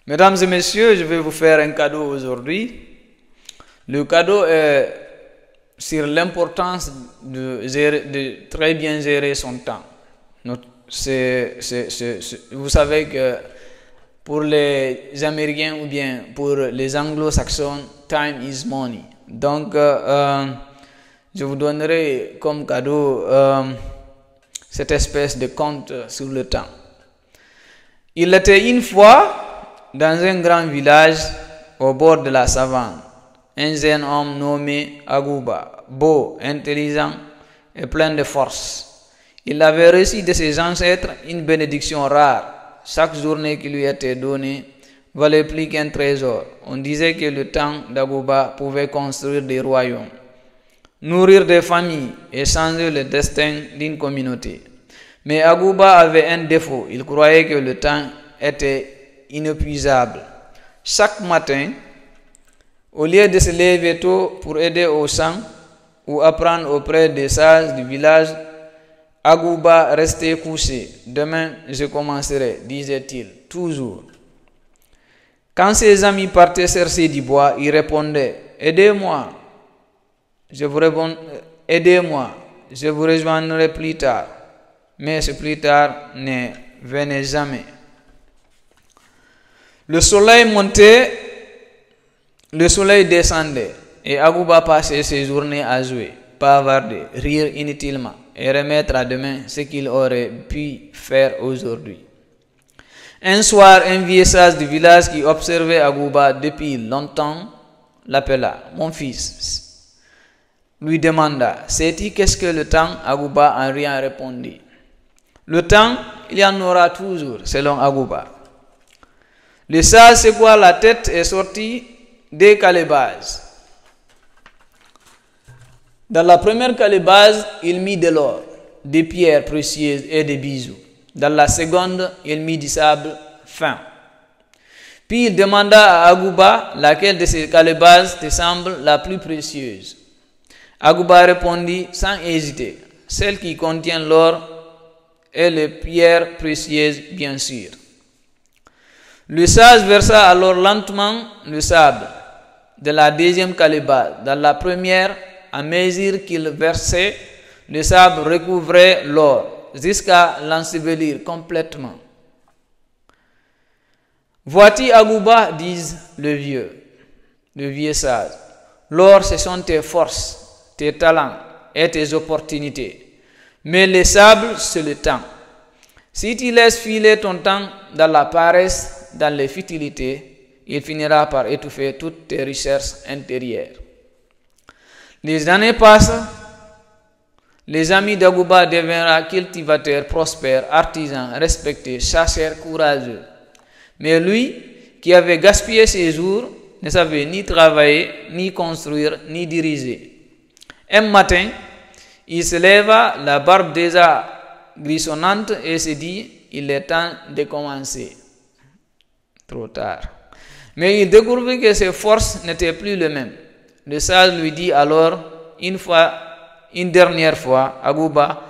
Mesdames et messieurs, je vais vous faire un cadeau aujourd'hui. Le cadeau est sur l'importance de très bien gérer son temps. Vous savez que pour les Américains ou bien pour les Anglo-Saxons, time is money. Donc, je vous donnerai comme cadeau cette espèce de compte sur le temps. Il était une fois dans un grand village au bord de la savane, un jeune homme nommé Agouba, beau, intelligent et plein de force. Il avait reçu de ses ancêtres une bénédiction rare. Chaque journée qui lui était donnée valait plus qu'un trésor. On disait que le temps d'Agouba pouvait construire des royaumes, nourrir des familles et changer le destin d'une communauté. Mais Agouba avait un défaut. Il croyait que le temps était inépuisable. Chaque matin, au lieu de se lever tôt pour aider au champ ou apprendre auprès des sages du village, Agouba restait couché. Demain, je commencerai, disait-il, toujours. Quand ses amis partaient chercher du bois, il répondait, aidez-moi, je vous rejoindrai plus tard. Mais ce plus tard ne venait jamais. Le soleil montait, le soleil descendait, et Agouba passait ses journées à jouer, bavarder, rire inutilement et remettre à demain ce qu'il aurait pu faire aujourd'hui. Un soir, un vieux sage du village qui observait Agouba depuis longtemps l'appela. Mon fils, lui demanda, sais-tu qu'est-ce que le temps? Agouba en rien répondit. Le temps, il y en aura toujours, selon Agouba. Le sage secoua la tête et sortit des calebasses. Dans la première calebasse, il mit de l'or, des pierres précieuses et des bijoux. Dans la seconde, il mit du sable fin. Puis il demanda à Agouba laquelle de ces calebasses te semble la plus précieuse. Agouba répondit sans hésiter, celle qui contient l'or et les pierres précieuses, bien sûr. Le sage versa alors lentement le sable de la deuxième calebasse. Dans la première, à mesure qu'il versait, le sable recouvrait l'or jusqu'à l'ensevelir complètement. Vois-tu, Agouba, dit le vieux sage, l'or, ce sont tes forces, tes talents et tes opportunités. Mais le sable, c'est le temps. Si tu laisses filer ton temps dans la paresse, dans les futilités, il finira par étouffer toutes tes recherches intérieures. Les années passent, les amis d'Agouba deviendront cultivateurs prospères, artisans respectés, chasseurs courageux. Mais lui, qui avait gaspillé ses jours, ne savait ni travailler, ni construire, ni diriger. Un matin, il se leva, la barbe déjà grisonnante, et se dit, il est temps de commencer. Trop tard. Mais il découvrit que ses forces n'étaient plus les mêmes. Le sage lui dit alors, une dernière fois, Agouba,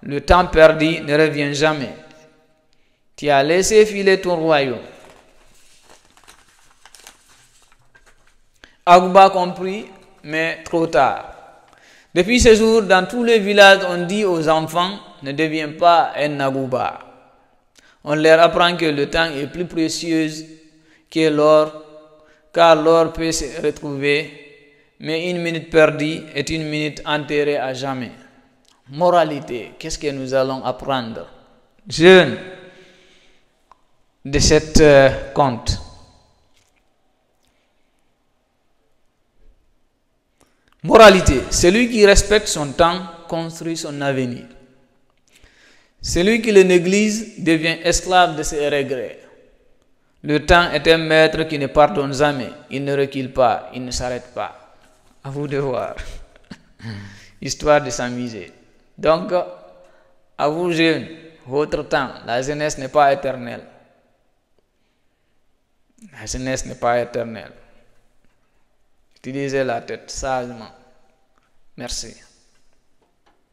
le temps perdu ne revient jamais. Tu as laissé filer ton royaume. Agouba comprit, mais trop tard. Depuis ce jour, dans tous les villages, on dit aux enfants, ne deviens pas un Agouba. On leur apprend que le temps est plus précieux que l'or, car l'or peut se retrouver, mais une minute perdue est une minute enterrée à jamais. Moralité, qu'est-ce que nous allons apprendre, jeunes, de cette conte? Moralité, celui qui respecte son temps construit son avenir. Celui qui le néglige devient esclave de ses regrets. Le temps est un maître qui ne pardonne jamais. Il ne recule pas, il ne s'arrête pas. À vous de voir. Histoire de s'amuser. Donc, à vous jeunes, votre temps, la jeunesse n'est pas éternelle. La jeunesse n'est pas éternelle. Utilisez la tête sagement. Merci.